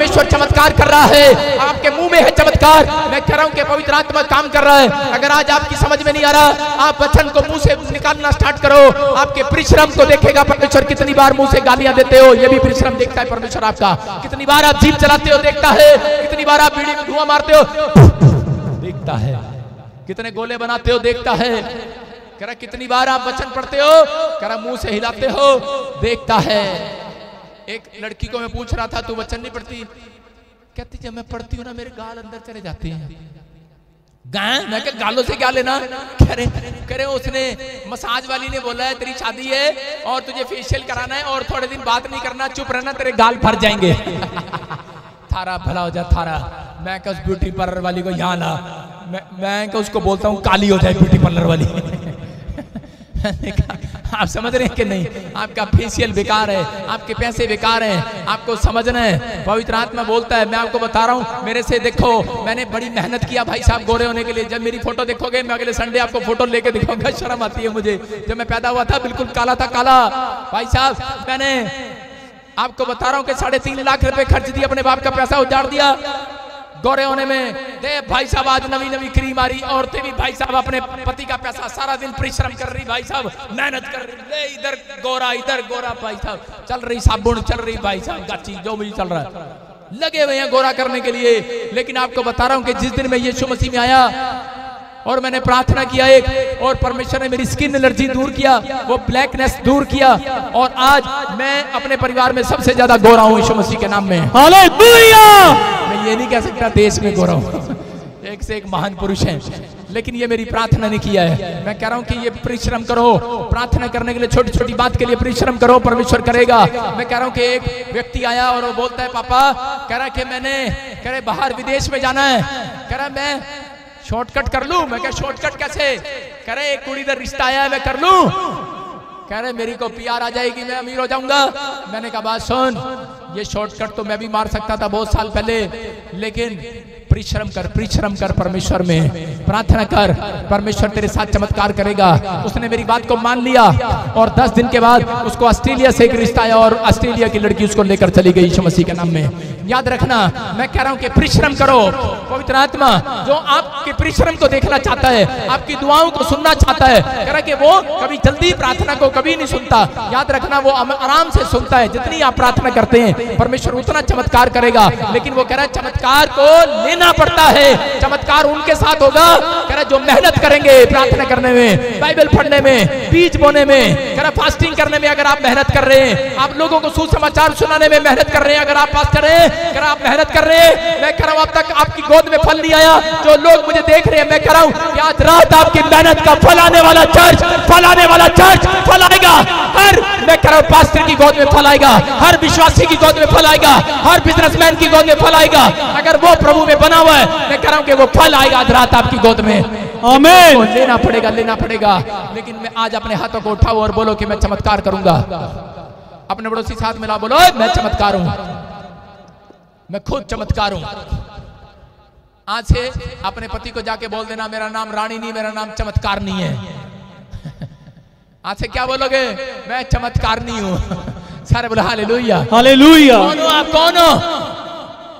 परमेश्वर चमत्कार कर रहा है, आपके मुंह में है चमत्कार। मैं कह रहा हूं कि पवित्र आत्मा काम कर रहा है। अगर आज आपकी समझ में नहीं आ रहा, आप वचन को मुंह से निकालना स्टार्ट करो, आपके परिश्रम को देखेगा परमेश्वर। कितनी बार मुंह से गालियां देते हो, ये भी परिश्रम देखता है परमेश्वर आपका। कितनी बार आप जीप चलाते हो देखता है, कितनी बार आप बीड़ी में धुआं मारते हो देखता है, कितने गोले बनाते हो देखता है। कह रहा कितनी बार आप वचन पढ़ते हो, कह रहा मुंह से हिलाते हो देखता है। एक लड़की को मैं पूछ रहा था, तू वचन नहीं पढ़ती? कहती जब मैं पढ़ती हूँ ना मेरे गाल अंदर चले जाते हैं। मैं क्या गालों से क्या लेना? कह रहे उसने मसाज वाली ने बोला है तेरी शादी है और तुझे फेशियल कराना है और थोड़े दिन बात नहीं करना, चुप रहना, तेरे गाल भर जाएंगे। थारा भला हो जाए थारा। मैं क्या उस ब्यूटी पार्लर वाली को यहाँ ला, मैं क्या उसको बोलता हूँ काली हो जाए ब्यूटी पार्लर वाली। आप समझ रहे हैं कि नहीं? आपका फेशियल बेकार है, आपके पैसे बेकार हैं, आपको समझना है। पवित्र आत्मा बोलता है, मैं आपको बता रहा हूँ, मेरे से देखो, मैंने बड़ी मेहनत किया भाई साहब गोरे होने के लिए। जब मेरी फोटो देखोगे, मैं अगले संडे आपको फोटो लेके दिखाऊंगा, शर्म आती है मुझे। जब मैं पैदा हुआ था बिल्कुल काला था, काला भाई साहब। मैंने आपको बता रहा हूँ कि 3.5 लाख रुपए खर्च दिए, अपने बाप का पैसा उजाड़ दिया गोरे होने में। दे भाई साहब आज नवी नवी क्रीम आ रही, औरतें भी भाई साहब अपने पति का पैसा सारा दिन परिश्रम कर रही, भाई साहब मेहनत कर रही, ले इधर गोरा भाई साहब, चल रही साबुन, चल रही भाई साहब गाची, जो भी चल रहा है, लगे हुए हैं गोरा करने के लिए। लेकिन आपको बता रहा हूं कि जिस दिन मैं यीशु मसीह में आया और मैंने प्रार्थना किया एक, और परमेश्वर ने मेरी स्किन एलर्जी दूर किया, वो ब्लैकनेस दूर किया, और आज मैं अपने परिवार में सबसे ज्यादा गोरा हूं यीशु मसीह के नाम में। हालेलुया। मैं ये नहीं कह सकता देश में गोरा हूं, एक से एक महान पुरुष हैं, लेकिन ये मेरी प्रार्थना ने किया है। मैं कह रहा हूं कि ये परिश्रम करो, प्रार्थना करने के लिए छोटी छोटी बात के लिए परिश्रम करो, परमेश्वर करेगा। मैं कह रहा हूं कि एक व्यक्ति आया और वो बोलता है पापा, कह रहा कि मैंने कह रहे बाहर विदेश में जाना है, कह रहा मैं शॉर्टकट कर लूं। मैं क्या शॉर्टकट कैसे? कह रहे एक कुड़ी इधर रिश्ता आया है, मैं कर लूं। कह रहे मेरी को PR आ जाएगी, मैं अमीर हो जाऊंगा। मैंने कहा बात सुन, ये शॉर्टकट तो मैं भी मार सकता था बहुत साल पहले, लेकिन परिश्रम कर परमेश्वर में प्रार्थना कर, परमेश्वर तेरे साथ चमत्कार करेगा। उसने मेरी बात को मान लिया और 10 दिन के बाद उसको ऑस्ट्रेलिया से एक रिश्ता आया और ऑस्ट्रेलिया की लड़की उसको लेकर चली गई यीशु मसीह के नाम में। याद रखना, मैं कह रहा हूं कि परिश्रम करो। पवित्र आत्मा जो आपके परिश्रम को देखना चाहता है, आपकी दुआओं को सुनना चाहता है, कह रहा कि वो कभी जल्दी प्रार्थना को कभी नहीं सुनता। याद रखना वो आराम से सुनता है। जितनी आप प्रार्थना करते हैं परमेश्वर उतना चमत्कार करेगा, लेकिन वो कह रहा है चमत्कार को लेना पड़ता है। चमत्कार उनके साथ होगा कह रहा जो मेहनत करेंगे प्रार्थना करने में, बाइबल पढ़ने में, बीज बोने में, कह रहा फास्टिंग करने में। अगर आप मेहनत कर रहे हैं, आप लोगों को सुसमाचार सुनाने में मेहनत कर रहे हैं, अगर आप पास कर रहे हैं, कह रहा आप मेहनत कर रहे हैं, मैं कह रहा हूं अब तक आपकी गोद में फल नहीं आया। जो लोग मुझे देख रहे हैं, मैं कह रहा हूं कि आज रात आपकी मेहनत का फल आने वाला चर्च फल आएगा। हर मैं कह रहा हूं पास्टर की गोद में फल आएगा, हर विश्वासी की गोद में फल आएगा, हर बिजनेसमैन की गोद में फल आएगा। अगर वो प्रभु में बना हुआ है, मैं कह रहा हूं कि वो फल आएगा आज रात आपकी गोद में। आमीन। लेना पड़ेगा। लेकिन मैं आज अपने हाथों को उठाओ और बोलो कि मैं चमत्कार करूंगा। अपने पड़ोसी साथ मिला, बोलो मैं चमत्कार हूं, मैं खुद चमत्कार हूं। आज से अपने पति को जाके बोल देना मेरा नाम रानी नहीं, मेरा नाम चमत्कार नहीं है। आज से क्या बोलोगे? मैं चमत्कार नहीं हूं। सारे बोलो हालेलुया, हालेलुया। कौन हो आप? कौन हो?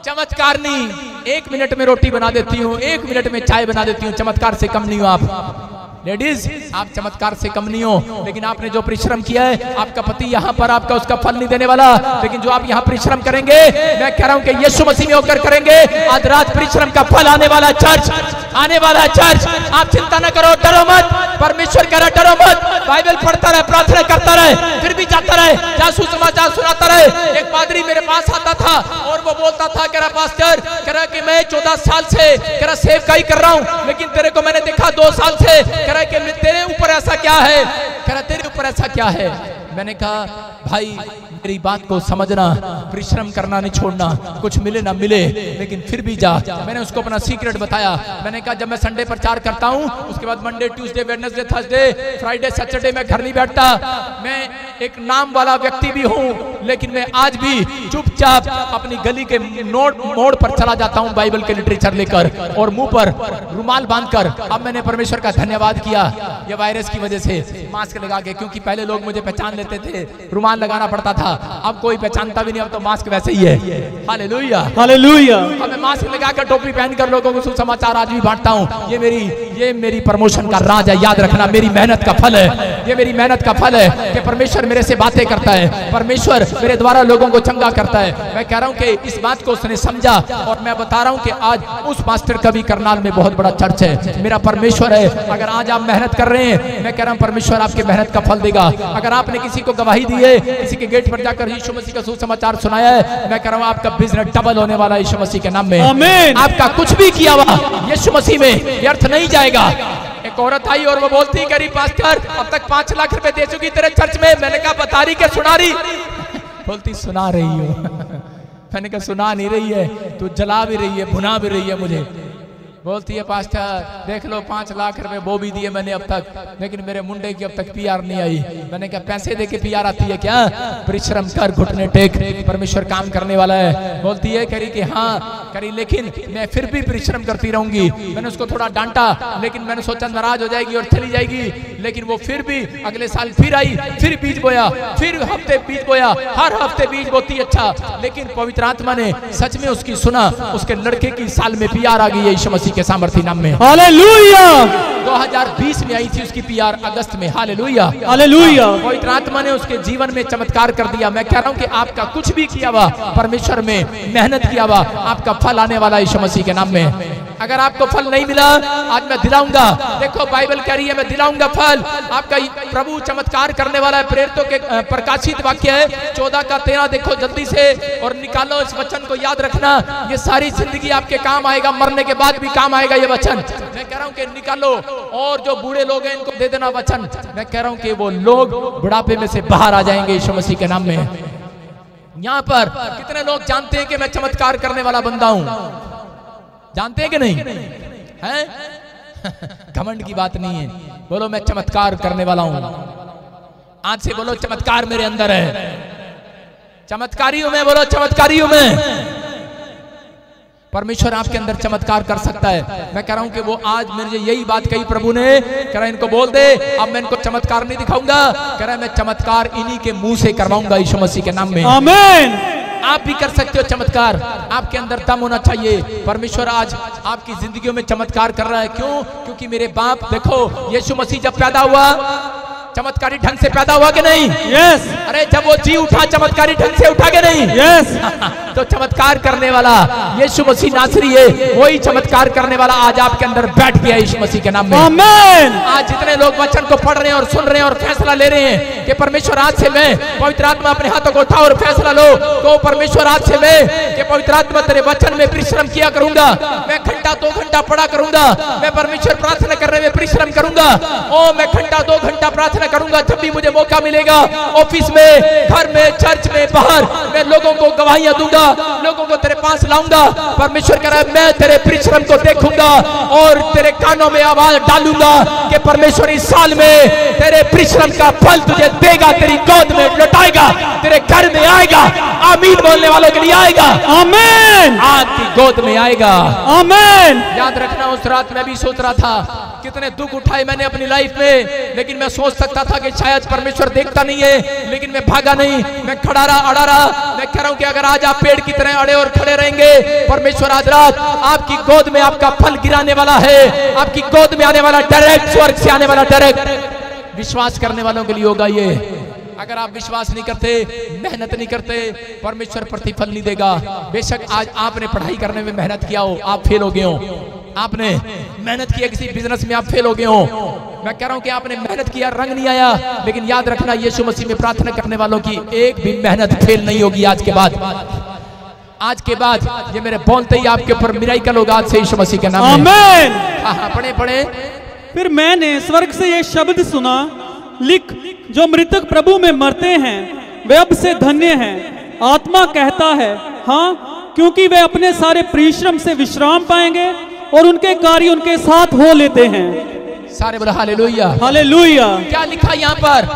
चमत्कार नहीं। 1 मिनट में रोटी बना देती हूँ, 1 मिनट में चाय बना देती हूँ, चमत्कार से कम नहीं हो आप। लेडीज आप चमत्कार से कम नहीं हो, लेकिन आपने जो परिश्रम किया है, आपका पति यहाँ पर आपका उसका फल नहीं देने वाला, लेकिन जो आप यहाँ परिश्रम करेंगे, मैं कह रहा हूँ कि यीशु मसीह में होकर करेंगे, आज रात परिश्रम का फल आने वाला चर्च। आप चिंता न करो, डरो मत। परमेश्वर कह रहा डरो मत, बाइबल पढ़ता रहे, प्रार्थना करता रहे, फिर भी जाता रहे, जासूस समाचार सुनाता रहे। एक पादरी मेरे पास आता था और वो बोलता था, कह रहा पास्टर, कह रहा कि मैं 14 साल से कह रहा सेवकाई कर रहा हूँ, लेकिन तेरे को मैंने देखा 2 साल से, कह रहा कि तेरे ऊपर ऐसा क्या है? कह रहा तेरे ऊपर ऐसा क्या है? मैंने कहा भाई मेरी बात को समझना, परिश्रम करना नहीं छोड़ना, कुछ मिले ना मिले, लेकिन फिर भी जा। मैंने उसको अपना सीक्रेट बताया। मैंने कहा जब मैं संडे प्रचार करता हूँ, उसके बाद Monday, Tuesday, Wednesday, Thursday, Friday, Saturday मैं घर नहीं बैठता। मैं एक नाम वाला व्यक्ति भी हूँ, लेकिन मैं आज भी चुपचाप अपनी गली के मोड़ पर चला जाता हूँ बाइबल के लिटरेचर लेकर और मुंह पर रुमाल बांधकर। अब मैंने परमेश्वर का धन्यवाद किया ये वायरस की वजह से, मास्क लगा के, क्योंकि पहले लोग मुझे पहचान लेते थे रुमाल लगाना पड़ता था, अब कोई पहचानता भी नहीं, अब तो मास्क वैसे ही है। Hallelujah hallelujah. अब मैं मास्क लगाकर टोपी पहनकर लोगों को सुसमाचार आज भी बांटता हूँ। ये मेरी प्रमोशन का राज है, याद रखना, मेरी मेहनत का फल है। ये मेरी मेहनत का फल है कि परमेश्वर मेरे से बातें करता है, परमेश्वर मेरे द्वारा लोगों को चंगा करता है। मैं कह रहा हूँ कि इस बात को उसने समझा, और मैं बता रहा हूँ कि आज उस मास्टर का भी करनाल में बहुत बड़ा चर्च है। मेरा परमेश्वर है। अगर आज आप मेहनत कर रहे हैं, मैं कह रहा हूँ परमेश्वर आपकी मेहनत का फल देगा। अगर आपने किसी को गवाही दी है, किसी के गेट पर जाकर यीशु मसीह का सुसमाचार सुनाया है, मैं कह रहा हूँ आपका बिजनेस डबल होने वाला है यीशु मसीह के नाम में। आमीन। आपका कुछ भी किया हुआ यीशु मसीह में व्यर्थ नहीं जाएगा। एक औरत आई और वो बोलती, करी पास्टर अब तक 5 लाख रुपए दे चुकी तेरे चर्च में। मैंने कहा बता रही के सुना रही? बोलती सुना रही हो। मैंने कहा सुना नहीं रही है, तू जला भी रही है, भुना भी रही है मुझे। बोलती है पास्टर देख लो 5 लाख रुपए वो भी दिए मैंने अब तक, लेकिन मेरे मुंडे की अब तक पीआर नहीं आई। मैंने कहा पैसे दे के पीआर आती है क्या? परिश्रम कर, घुटने टेक, परमेश्वर काम करने वाला है। बोलती है करी कि हाँ करी, लेकिन मैं फिर भी परिश्रम करती रहूंगी। मैंने उसको थोड़ा डांटा, लेकिन मैंने सोचा नाराज हो जाएगी और चली जाएगी, लेकिन वो फिर भी अगले साल फिर आई, फिर बीज बोया, फिर हफ्ते बीज बोया, हर हफ्ते बीज बोती। अच्छा, लेकिन पवित्र आत्मा ने सच में उसकी सुना, उसके लड़के की साल में पीआर आ गई है यीशु मसीह के सामर्थ्य नाम में। हालेलुया। 2020 में आई थी उसकी पीआर, अगस्त में। Hallelujah hallelujah. पवित्र आत्मा ने उसके जीवन में चमत्कार कर दिया। मैं कह रहा हूं कि आपका कुछ भी किया हुआ परमेश्वर में मेहनत किया हुआ, आपका फल आने वाला है यीशु मसीह के नाम में। अगर आपको फल नहीं मिला, आज मैं दिलाऊंगा। देखो बाइबल कह रही है मैं दिलाऊंगा फल। आपका प्रभु चमत्कार करने वाला है। प्रेरितों के प्रकाशित वाक्य है 14 का 13, देखो जल्दी से और निकालो इस वचन को, याद रखना ये सारी जिंदगी आपके काम आएगा, मरने के बाद भी काम आएगा ये वचन। मैं कह रहा हूँ कि निकालो, और जो बूढ़े लोग हैं इनको दे देना वचन। मैं कह रहा हूँ कि वो लोग बुढ़ापे में से बाहर आ जाएंगे यीशु मसीह के नाम में। यहाँ पर कितने लोग जानते हैं कि मैं चमत्कार करने वाला बंदा हूँ? जानते हैं कि नहीं? हैं? घमंड की बात नहीं है। बोलो मैं चमत्कार करने वाला हूं। आज से बोलो चमत्कार मेरे अंदर है, चमत्कारी हूं मैं। बोलो चमत्कारी हूं मैं। परमेश्वर आपके अंदर चमत्कार कर सकता है। मैं कह रहा हूं कि वो आज मुझे यही बात कही प्रभु ने, कह रहा है इनको बोल दे अब मैं इनको चमत्कार नहीं दिखाऊंगा, कह रहा है मैं चमत्कार इन्हीं के मुंह से करवाऊंगा यीशु मसीह के नाम में। आमीन। आप भी कर सकते हो चमत्कार, आपके अंदर दम होना चाहिए। परमेश्वर आज आपकी जिंदगियों में चमत्कार कर रहा है। क्यों? क्योंकि मेरे बाप देखो यीशु मसीह जब पैदा हुआ चमत्कारी ढंग से पैदा हुआ कि नहीं? यस। अरे जब वो जी उठा चमत्कारी ढंग से उठा के नहीं? यस। तो चमत्कार करने वाला यीशु मसीह नासरी है, वही चमत्कार करने वाला आज आपके अंदर बैठ गया यीशु मसीह के नाम में। आमीन। आज जितने लोग वचन को पढ़ रहे हैं और सुन रहे हैं और फैसला ले रहे हैं कि परमेश्वर आज से मैं, पवित्र आत्मा अपने हाथों को उठाओ और फैसला लो, तो परमेश्वर आज से मैं कि पवित्र आत्मा तेरे वचन में परिश्रम किया करूंगा। मैं घंटा 2 घंटा पढ़ा करूंगा। मैं परमेश्वर प्रार्थना करने में परिश्रम करूंगा। ओ मैं घंटा 2 घंटा प्रार्थना करूंगा जब भी मुझे मौका मिलेगा। ऑफिस में, घर में, चर्च में, बाहर मैं लोगों को गवाहियां दूंगा, लोगों को तेरे पास लाऊंगा। परमेश्वर कह रहा है मैं तेरे परिश्रम को देखूंगा और तेरे कानों में आवाज डालूंगा कि परमेश्वर इस साल में तेरे परिश्रम का फल तुझे देगा, तेरी गोद में लौटाएगा, तेरे घर में आएगा। आमीन बोलने वालों के लिए आएगा। आमीन। आपकी गोद में आएगा। आमीन। याद रखना उस रात मैं भी सोच रहा था कितने दुख उठाए मैंने अपनी लाइफ में, लेकिन मैं सोच सकता था कि शायद परमेश्वर देखता नहीं है, लेकिन मैं भागा नहीं, मैं खड़ा रहा, अड़ा रहा। मैं कह रहा हूं कि अगर आज आप पेड़ की तरह अड़े और खड़े रहेंगे, परमेश्वर आज रात आपकी गोद में आपका फल गिराने वाला है। आपकी गोद में आने वाला डायरेक्ट, स्वर्ग से आने वाला डायरेक्ट। विश्वास करने वालों के लिए होगा ये। अगर आप विश्वास नहीं करते, मेहनत नहीं करते, परमेश्वर प्रतिफल नहीं देगा। बेशक आज आपने पढ़ाई करने में मेहनत किया हो, आप फेल हो गए हो। आपने मेहनत किया किसी बिजनेस में, आप फेल हो गए हो। मैं कह रहा हूं कि आपने मेहनत किया, रंग नहीं आया, लेकिन याद रखना यीशु मसीह में प्रार्थना करने वालों की एक भी मेहनत फेल नहीं होगी आज के बाद। आज के बाद ये मेरे बोलते ही आपके ऊपर मिराकल होगा आज से यीशु मसीह के नाम में। आमीन। हाँ, पढ़े पढ़े। फिर मैंने स्वर्ग से ये शब्द सुना, लिख जो मृतक प्रभु में मरते हैं वे अब से धन्य हैं। आत्मा कहता है हाँ, क्योंकि वे अपने सारे परिश्रम से विश्राम पाएंगे और उनके कार्य उनके साथ हो लेते हैं। सारे बोला हालेलुया। हालेलुया। क्या लिखा यहाँ पर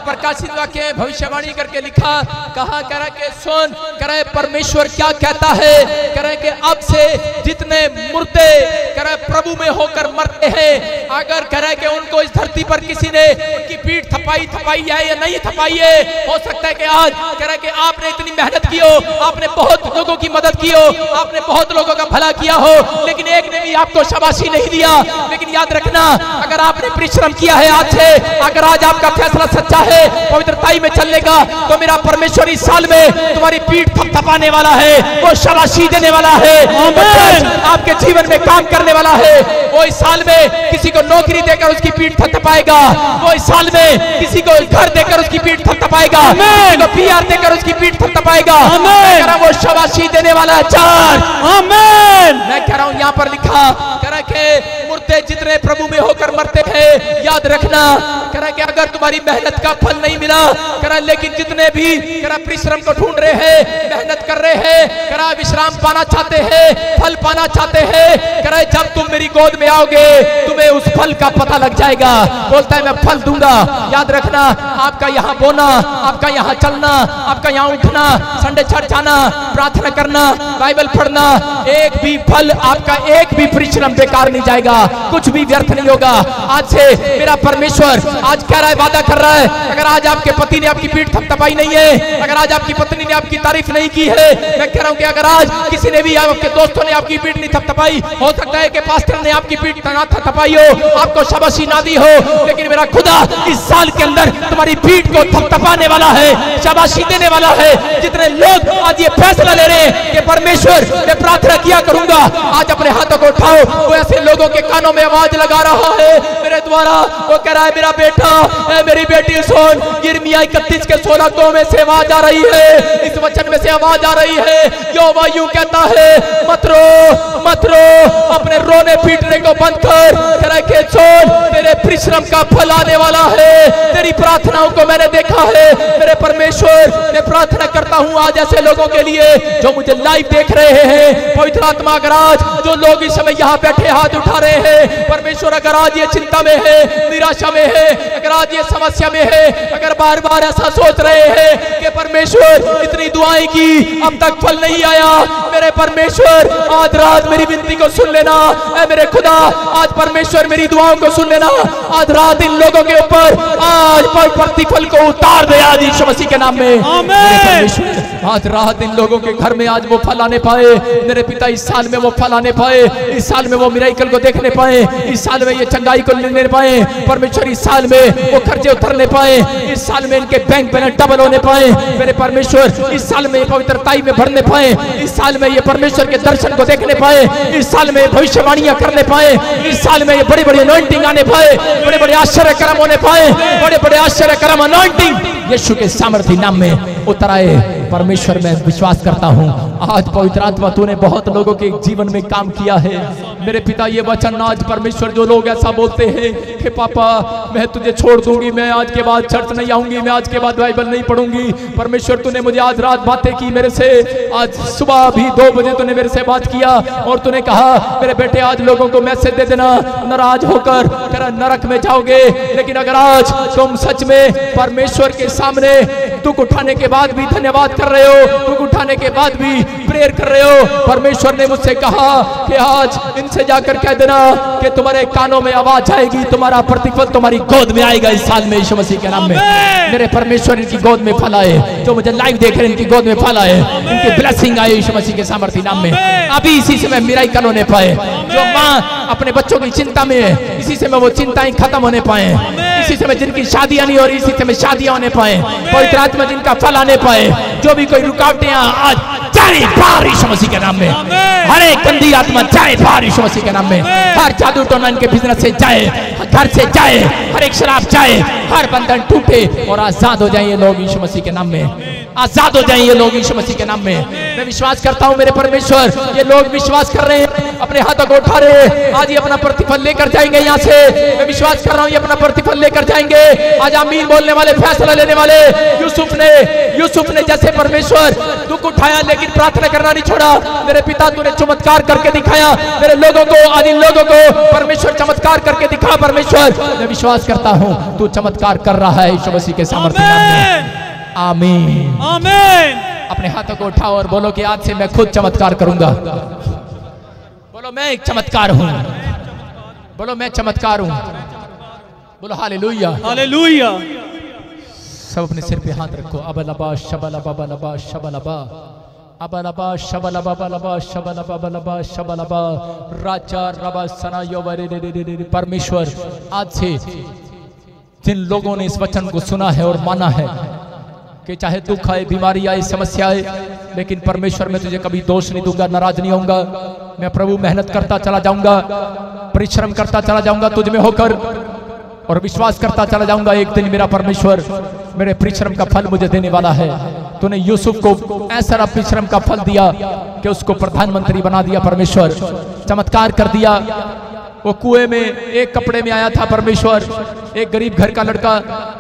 प्रकाशित वाक्य भविष्यवाणी करके लिखा, कहा करे के सुन, करे परमेश्वर क्या कहता है, करे के अब से जितने मुर्दे करे प्रभु में होकर मरते हैं, अगर करे के उनको इस धरती पर किसी ने उनकी पीठ थपाई है या नहीं थपाई है, हो सकता है कि आज करे के आपने इतनी मेहनत की हो, आपने बहुत लोगों की मदद की हो, आपने बहुत लोगों का भला किया हो, लेकिन एक ने भी आपको शाबाशी नहीं दिया। लेकिन याद रखना, अगर आपने परिश्रम किया है आज से, अगर आज आपका फैसला सच्चा है, पवित्रताई में चलने का, तो मेरा परमेश्वर इस साल में तुम्हारी पीठ थपथपाने वाला है, वो शाबाशी देने वाला है, आपके जीवन में काम करने वाला है। वो इस साल में किसी को नौकरी देकर उसकी पीठ थपथपाएगा, वो इस साल में किसी को घर देकर उसकी पीठ थपथपाएगा, किसी को पीआर देकर उसकी पीठ थपथपाएगा। वो शाबाशी देने वाला चार। मैं कह रहा हूं यहाँ पर लिखा करा के मुर्दे जितने प्रभु में होकर मरते हैं, याद रखना करा के अगर तुम्हारी मेहनत का फल नहीं मिला करा, लेकिन जितने भी करा परिश्रम को ढूंढ रहे हैं, मेहनत कर रहे हैं, करा विश्राम पाना चाहते हैं, फल पाना चाहते हैं, करा जब तुम मेरी गोद में आओगे तुम्हें उस फल का पता लग जाएगा। बोलता है मैं फल दूंगा। याद रखना, आपका यहाँ बोना, आपका यहाँ चलना, आपका यहाँ उठना, संडे चर्च आना, प्रार्थना करना, बाइबल पढ़ना, एक भी फल आपका, एक भी परिश्रम बेकार नहीं जाएगा, कुछ भी व्यर्थ नहीं होगा। आज से मेरा परमेश्वर आज कह रहा है, वादा कर रहा है, अगर आज आपके पति ने आपकी पीठ थपथपाई नहीं है, अगर आज आपकी पत्नी ने आपकी तारीफ नहीं की है, मैं कह रहा हूं कि अगर आज किसी ने भी, आपके दोस्तों ने आपकी पीठ नहीं थपथपाई, हो सकता है कि पास्टर ने आपकी पीठ ना थपथपाई हो, आपको शाबाशी ना दी हो, लेकिन मेरा खुदा इस साल के अंदर तुम्हारी पीठ को थपथपाने वाला है, शाबाशी देने वाला है। जितने लोग आज ये फैसला ले रहे हैं कि परमेश्वर मैं प्रार्थना किया करूंगा, आज अपने हाथों को उठाओ। वो ऐसे लोगों के कानों में आवाज लगा रहा है मेरे द्वारा, वो कह रहा है मेरा बेटा, मेरी बेटी सुन, यिर्मयाह 31 के 16 में से आवाज आ रही है, इस वचन में से आवाज आ रही है, यहोवा यूं कहता है मत रो, मत रो, अपने रोने पीटने को बंद कर, कह के सुन, तेरे परिश्रम का फल आने वाला है, तेरी प्रार्थनाओं को मैंने देखा है। मेरे परमेश्वर, मैं प्रार्थना करता हूं आज ऐसे लोगों के लिए जो मुझे लाइव देख रहे हैं, पवित्र आत्मा अगर आज जो लोग इस समय यहाँ बैठे हाथ उठा रहे हैं, परमेश्वर अगर आज ये चिंता में है, निराशा में है, अगर आज ये समस्या में है, अगर बार बार ऐसा सोच रहे हैं कि परमेश्वर इतनी दुआएं की अब तक फल नहीं आया, मेरे परमेश्वर आज रात मेरी विनती को सुन लेना, मेरे खुदा आज परमेश्वर मेरी दुआओं को सुन लेना, आज रात इन लोगों के ऊपर आज पर प्रतिफल को उतार दे आज यीशु मसीह के नाम में। आज रात इन लोगों के घर में आज वो फल आने पाए, मेरे पिता इस साल में वो फल आने पाए, इस साल में वो मिरेकल को देखने पाए, इस साल में ये चंगाई को लेने पाए, परमेश्वर इस साल में वो खर्चे उतरने पाए, इस साल में इनके बैंक बैलेंस डबल होने पाए, मेरे परमेश्वर इस साल में पवित्रताई में भरने पाए, इस साल में ये परमेश्वर के दर्शन को देखने पाए, इस साल में भविष्यवाणियां करने पाए, इस साल में ये बड़ी बड़ी अनॉइंटिंग आने पाए, बड़े बड़े आश्चर्य कर्म होने पाए, बड़े बड़े आश्चर्य कर्म अनॉइंटिंग यीशु के सामर्थ्य नाम में उतर आए। परमेश्वर मैं विश्वास करता हूँ आज पवित्र आत्मा तूने बहुत लोगों के जीवन में काम किया है। मेरे पिता ये वचन आज परमेश्वर जो लोग ऐसा बोलते हैं कि पापा मैं तुझे छोड़ दूंगी, मैं आज के बाद चर्च नहीं आऊंगी, मैं आज के बाद बाइबल नहीं पढ़ूंगी, परमेश्वर तूने मुझे आज रात बातें की मेरे से, आज सुबह भी 2 बजे तूने मेरे से बात किया और तूने कहा मेरे बेटे आज लोगों को मैसेज दे देना, नाराज होकर नरक में जाओगे, लेकिन अगर आज तुम सच में परमेश्वर के सामने दुख उठाने के बाद भी धन्यवाद कर रहे हो, दुख उठाने के बाद भी प्रेयर कर रहे हो, परमेश्वर ने मुझसे कहा कि आज इनसे जाकर कह देना कि तुम्हारे कानों में आवाज आएगी, तुम्हारा प्रतिफल तुम्हारी गोद में आएगा इस साल में यीशु मसीह के नाम में। मेरे परमेश्वर इनकी गोद में फल आए, जो मुझे लाइव देख रहे हैं इनकी गोद में फल आए, इनकी ब्लेसिंग आए यीशु मसीह के सामर्थ्य नाम में। अभी इसी समय मिरेकल होने पाए, जो माँ अपने बच्चों की चिंता में है इसी समय वो चिंताएं खत्म होने पाए, इसी समय जिनकी शादियां नहीं हो रही इसी समय शादियां होने पाए, पवित्र आत्मा जिनका फल आने पाए, जो भी कोई रुकावटें आज जाए बाहर यीशु मसीह के नाम में, हर एक गंदी आत्मा जाए बाहर यीशु मसीह के नाम में, हर जादू टोना इनके बिजनेस से जाए, घर से जाए, हर एक शराब जाए, हर बंधन टूटे और आजाद हो जाए ये लोग यीशु मसीह के नाम में। आजाद हो जाएं ये लोग यीशु मसीह के नाम में। मैं विश्वास करता हूं मेरे परमेश्वर, ये लोग विश्वास कर रहे हैं, अपने हाथों को उठा रहे हैं, आज ये अपना प्रतिफल लेकर जाएंगे यहाँ से। मैं विश्वास कर रहा हूँ ये अपना प्रतिफल लेकर जाएंगे। आज आमीन बोलने वाले, फैसला लेने वाले यूसुफ ने जैसे परमेश्वर दुख उठाया लेकिन प्रार्थना करना नहीं छोड़ा। मेरे पिता तूने चमत्कार करके दिखाया मेरे लोगों को, आज इन लोगों को परमेश्वर चमत्कार करके दिखा। परमेश्वर मैं विश्वास करता हूँ तू चमत्कार कर रहा है यीशु मसीह के सामर्थ्य नाम में। आमीन आमीन। अपने हाथों को उठाओ और बोलो कि आज से मैं खुद चमत्कार करूंगा। बोलो मैं एक चमत्कार हूं, बोलो मैं चमत्कार हूं, बोलो हालेलुया हालेलुया। सब अपने सिर पे हाथ रखो। अबलबा शबलबा बलबा शबलबा अबलबा शबलबा बलबा शबलबा बलबा शबलबा राजा रबा सना योवरे। परमेश्वर आज से जिन लोगों ने इस वचन को सुना है और माना है कि चाहे दुख आए, बीमारी आए, समस्या आए, लेकिन परमेश्वर मैं तुझे कभी दोष नहीं दूंगा, नाराज नहीं होऊंगा। मैं प्रभु मेहनत करता चला जाऊंगा, परिश्रम करता चला जाऊंगा तुझ में होकर, और विश्वास करता चला जाऊंगा एक दिन मेरा परमेश्वर मेरे परिश्रम का फल मुझे देने वाला है। तूने यूसुफ को ऐसा परिश्रम का फल दिया कि उसको प्रधानमंत्री बना दिया। परमेश्वर चमत्कार कर दिया। वो कुएं में एक कपड़े में आया था परमेश्वर, एक गरीब घर का लड़का,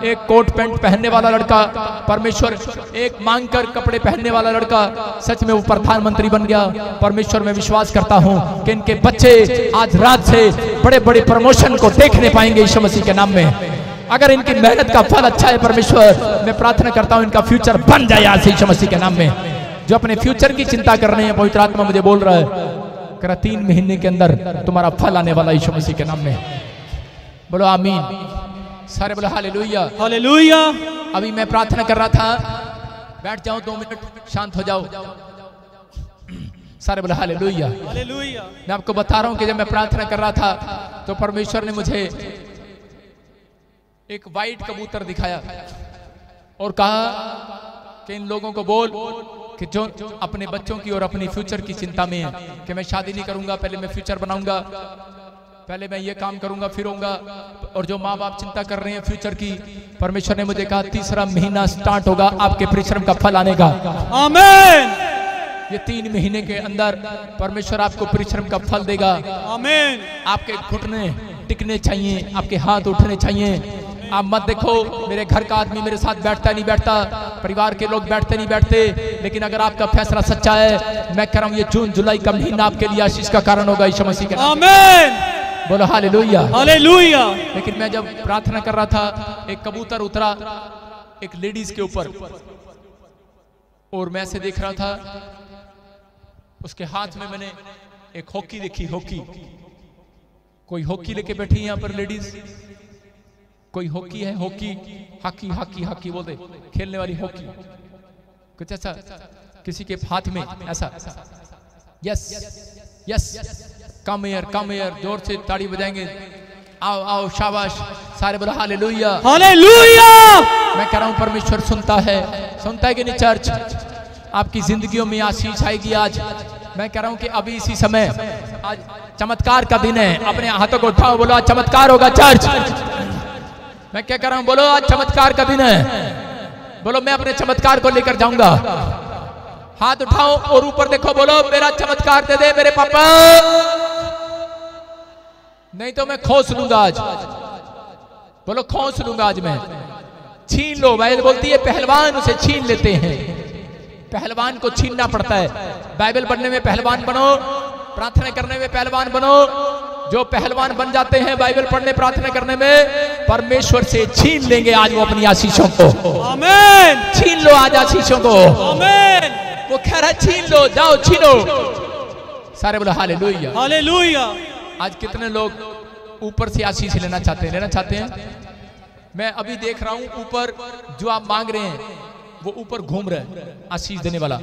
एक कोट पैंट पहनने वाला लड़का, परमेश्वर एक मांग कर कपड़े पहनने वाला लड़का, सच में वो प्रधानमंत्री बन गया। परमेश्वर मैं विश्वास करता हूं कि इनके बच्चे आज रात से बड़े बड़े प्रमोशन को देखने पाएंगे यीशु मसीह के नाम में। अगर इनकी मेहनत का फल अच्छा है परमेश्वर, मैं प्रार्थना करता हूं इनका फ्यूचर बन जाए आज से यीशु मसीह के नाम में। जो अपने फ्यूचर की चिंता कर रहे हैं, पवित्र आत्मा मुझे बोल रहा है 3 महीने के अंदर तुम्हारा फल आने वाला यीशु मसीह के नाम में। बोलो आमीन, सारे बोलो हालेलुया हालेलुया। अभी मैं प्रार्थना कर रहा था, बैठ जाओ 2 मिनट, शांत हो जाओ। सारे बोलो हालेलुया हालेलुया। मैं आपको बता रहा हूं कि जब मैं प्रार्थना कर रहा था तो परमेश्वर ने मुझे एक वाइट कबूतर दिखाया और कहा कि इन लोगों को बोल कि जो अपने बच्चों की और अपनी फ्यूचर की चिंता में है कि मैं शादी नहीं करूंगा, पहले मैं फ्यूचर बनाऊंगा, पहले मैं ये काम करूंगा फिर होऊंगा। और जो माँ बाप चिंता कर रहे हैं फ्यूचर की, परमेश्वर ने मुझे कहा 3रा महीना स्टार्ट होगा आपके परिश्रम का फल आने का। आमीन। ये 3 महीने के अंदर परमेश्वर आपको परिश्रम का फल देगा। आमीन। आपके घुटने टिकने चाहिए, आपके हाथ उठने चाहिए। आप मत देखो मेरे घर का आदमी मेरे साथ बैठता नहीं बैठता, परिवार के लोग बैठते नहीं बैठते, लेकिन अगर आपका फैसला सच्चा है, मैं कह रहा हूं ये जून जुलाई का महीना आपके लिए आशीष का कारण होगा यीशु मसीह के। आमीन। बोलो हालेलुया हालेलुया। लेकिन मैं जब प्रार्थना कर रहा था, एक कबूतर उतरा एक लेडीज के ऊपर, और मैं ऐसे देख रहा था, उसके हाथ में मैंने एक हॉकी देखी। हॉकी, कोई हॉकी लेके बैठी है यहाँ पर लेडीज, कोई हॉकी है, हॉकी हॉकी हॉकी हॉकी बोलते, खेलने वाली हॉकी, कुछ ऐसा किसी के हाथ में ऐसा। यस यस, कम एयर, जोर से ताड़ी बजाएंगे, आओ आओ, शाबाश, सारे बोलो हालेलुया हालेलुया। मैं कह रहा हूं परमेश्वर सुनता है कि नहीं चर्च? आपकी जिंदगियों में आशीष आएगी आज। मैं कह रहा हूं कि अभी इसी समय आज चमत्कार का दिन है। अपने हाथों को उठाओ, बोलो आज चमत्कार होगा चर्च। मैं क्या कर रहा हूं? बोलो आज चमत्कार का दिन है। बोलो मैं अपने चमत्कार को लेकर जाऊंगा। हाथ उठाओ और ऊपर देखो, बोलो मेरा चमत्कार दे दे मेरे पापा, नहीं तो मैं खोस लूंगा आज। बोलो खोस लूंगा आज मैं, छीन लो। बाइबल बोलती है पहलवान उसे छीन लेते हैं, पहलवान को छीनना पड़ता है। बाइबल पढ़ने में पहलवान बनो, प्रार्थना करने में पहलवान बनो। जो पहलवान बन जाते हैं बाइबल पढ़ने प्रार्थना करने में, परमेश्वर से छीन लेंगे आज वो अपनी आशीषों को। आमीन। छीन लो आज आशीषों को। आमीन। वो कह रहा है छीन लो, जाओ छीनो। सारे बोलो हालेलुया हालेलुया। आज कितने लोग ऊपर से आशीष लेना चाहते हैं? मैं अभी देख रहा हूं ऊपर जो आप मांग रहे हैं वो ऊपर घूम रहे हैं आशीष देने वाला।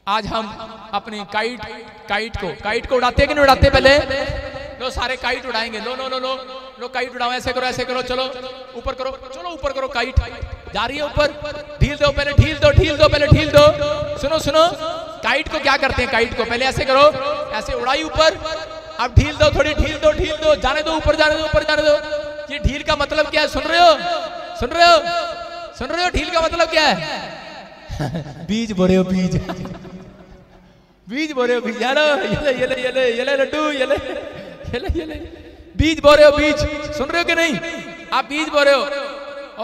आज हम अपनी काइट को उड़ाते हैं कि नहीं उड़ाते? पहले लो सारे काइट उड़ाएंगे। लो लो लो लो लो काइट उड़ाओ, ऐसे करो, चलो ऊपर करो, चलो ऊपर करो। काइट जा रही है ऊपर, ढील दो पहले, पहले ढील दो। सुनो काइट को क्या करते हैं? काइट को पहले ऐसे करो, ऐसे उड़ाई ऊपर, अब ढील दो, थोड़ी ढील दो, जाने दो ऊपर, जाने दो। ये ढील का मतलब क्या है? सुन रहे हो? सुन रहे हो ढील का मतलब क्या है? बीज बो रहे हो, बीज बीज बो रहे हो, बीज यारो, ये ले लड्डू, ये ले बीज बो रहे हो, बीज सुन रहे हो कि नहीं? आप बीज बो रहे हो।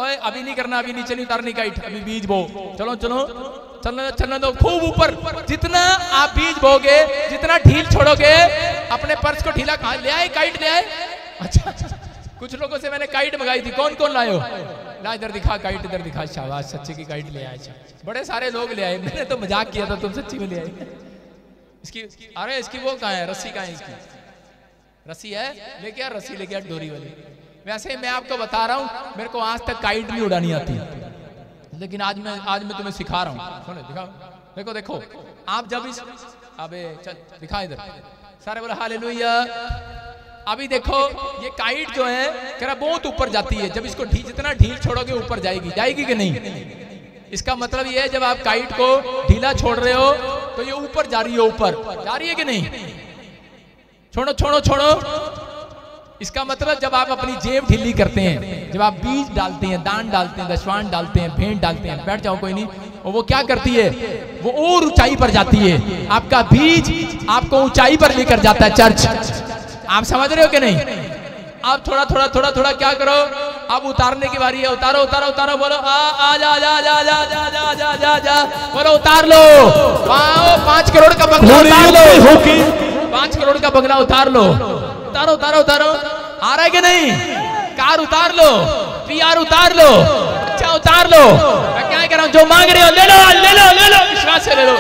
ओए अभी नहीं करना, अभी नीचे नहीं उतारनी काइट, अभी बीज बो। चलो चलो चलने दो, खूब ऊपर। जितना आप बीज बोगे, जितना ढील छोड़ोगे, अपने पर्स को ढीला। कहाँ ले आए काइट, ले आए? अच्छा, कुछ लोगों से मैंने काइट मंगाई थी। कौन कौन लाए हो? ला इधर दिखा काइट, इधर दिखा। शाबाश, सच्ची की काइट ले आए। बड़े सारे लोग ले आए। मैंने तो मजाक किया था, तुम सच्ची में ले आए। इसकी अरे इसकी वो कहाँ है, रस्सी कहाँ है? इसकी रस्सी है, लेके आ रस्सी, लेके आ डोरी वाली। वैसे मैं आपको बता रहा हूँ, मेरे को आज तक काइट नहीं उड़ानी आती, लेकिन आज मैं तुम्हें सिखा रहा हूँ। सुनो, दिखाओ, देखो देखो। आप जब इस अबे चल दिखा इधर, सारे बोले हालेलुया। अभी देखो ये काइट जो है कह बहुत ऊपर जाती है। जब इसको जितना ढील छोड़ोगे ऊपर जाएगी, जाएगी कि नहीं? इसका मतलब ये है जब आप काइट को ढीला छोड़ रहे हो तो ये ऊपर जा रही है, ऊपर जा रही है कि नहीं? छोड़ो छोड़ो छोड़ो। इसका मतलब जब आप अपनी जेब ढीली करते हैं, जब आप बीज डालते हैं, दान डालते हैं, दशवान डालते हैं, भेंट डालते हैं, बैठ जाओ कोई नहीं, और वो क्या करती है, वो और ऊंचाई पर जाती है। आपका बीज आपको ऊंचाई पर लेकर जाता है। चर्च, आप समझ रहे हो कि नहीं? आप थोड़ा थोड़ा थोड़ा थोड़ा क्या करो, अब उतारने की बारी है। उतारो उतारो उतारो, बोलो आ जा जा जा जा जा जा जा जा जा, बोलो उतार लो। 5 करोड़ का बंगला उतार लो, 5 करोड़ का बंगला उतार लो। उतारो उतारो उतारो, आ रहा है कि नहीं? कार उतार लो, PR उतार लो, अच्छा उतार लो। मैं क्या कह रहा हूँ, जो मांग रहे हो ले लो ले लो ले लो, विश्वास से ले लो।